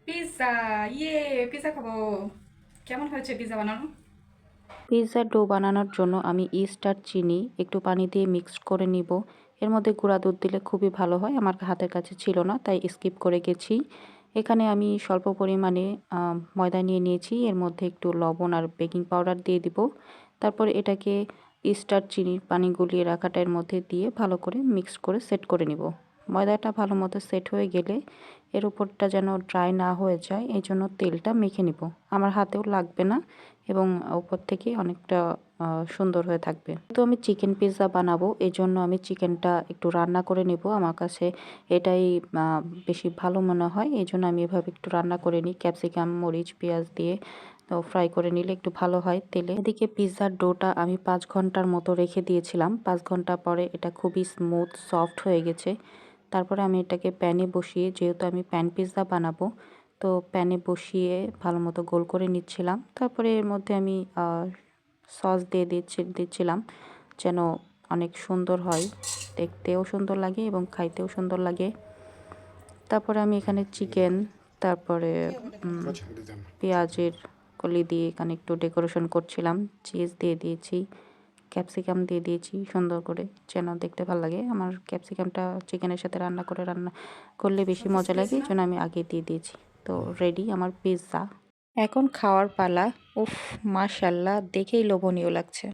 Pizza, ইয়ে pizza খাবো। কেমন হয়েছে পিৎজা বানানো? পিৎজার ডো বানানোর জন্য আমি ইস্ট আর চিনি একটু পানি দিয়ে মিক্সড করে নিব। এর মধ্যে গুঁড়া দুধ দিলে খুবই ভালো হয়, আমার হাতের কাছে ছিল না তাই স্কিপ করে গেছি। এখানে আমি স্বল্প পরিমাণে ময়দা নিয়ে নিয়েছি, এর মধ্যে একটু লবণ আর বেকিং পাউডার দিয়ে দিব। তারপর এটাকে ইস্ট আর চিনির পানি গুলিয়ে রাখাটা এর মধ্যে দিয়ে ভালো করে মিক্স করে সেট করে নিব। ময়দাটা ভালো মতো সেট হয়ে গেলে এর উপরটা যেন ড্রাই না হয়ে যায় এই জন্য তেলটা মেখে নিব। আমার হাতেও লাগবে না এবং উপর থেকে অনেকটা সুন্দর হয়ে থাকবে। তো আমি চিকেন পিৎজা বানাবো, এই জন্য আমি চিকেনটা একটু রান্না করে নেব। আমার কাছে এটাই বেশি ভালো মনে হয়, এই জন্য আমি এভাবে একটু রান্না করে নিই ক্যাপসিকাম মরিচ পেঁয়াজ দিয়ে। তো ফ্রাই করে নিলে একটু ভালো হয় তেলে। এদিকে পিৎজার ডোটা আমি 5 ঘন্টার মতো রেখে দিয়েছিলাম। 5 ঘন্টা পরে এটা খুবই স্মুথ সফট হয়ে গেছে। তারপরে আমি এটাকে প্যানে বসিয়ে, যেহেতু আমি প্যান পিৎজা বানাবো, তো প্যানে বসিয়ে ভালো মতো গোল করে নিচ্ছিলাম। তারপরে এর মধ্যে আমি সস দিয়ে দিচ্ছিলাম যেন অনেক সুন্দর হয়, দেখতেও সুন্দর লাগে এবং খাইতেও সুন্দর লাগে। তারপরে আমি এখানে চিকেন, তারপরে পেঁয়াজের কলি দিয়ে এখানে একটু ডেকোরেশন করছিলাম। চিজ দিয়ে দিয়েছি, ক্যাপসিকাম দিয়ে দিয়েছি সুন্দর করে যেন দেখতে ভালো লাগে। আমার ক্যাপসিকামটা চিকেনের সাথে রান্না করলে বেশি সব কিছু মজা লাগে, দিয়েছি এই না? জন্য আমি আগে দিয়ে দিয়েছি। তো রেডি আমার পিৎজা। এখন খাওয়ার পালা। উফ, মাশাল্লাহ, দেখেই লোভনীয় লাগছে।